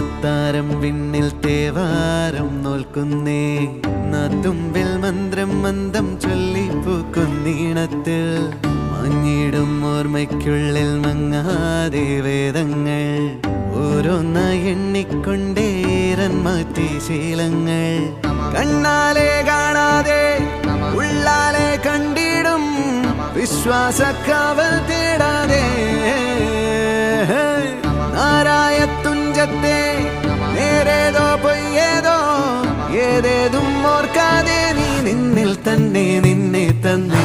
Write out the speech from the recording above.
അത്താരം വിണ്ണിൽ തേവാരം നോൽക്കുന്നേ നാത്തുമ്പിൽ മന്ത്രം മന്ദം ചൊല്ലിപ്പൂക്കുന്നീണത്തിൽ മങ്ങിടും ഓർമ്മയ്ക്കുള്ളിൽ മങ്ങാതെ വേദങ്ങൾ ഓരോന്നായി എണ്ണിക്കൊണ്ടേരൻ മാറ്റി ശീലങ്ങൾ കണ്ണാലെ കാണാതെ ഉള്ളാലെ കണ്ടിടും വിശ്വാസക്കാവൽ തേടാതെ നാരായ തുഞ്ചത്തെ നേരേതോ പൊയ്യേതോ ഏതേതും ഓർക്കാതെ നീ നിന്നിൽ തന്നെ നിന്നെ തന്നെ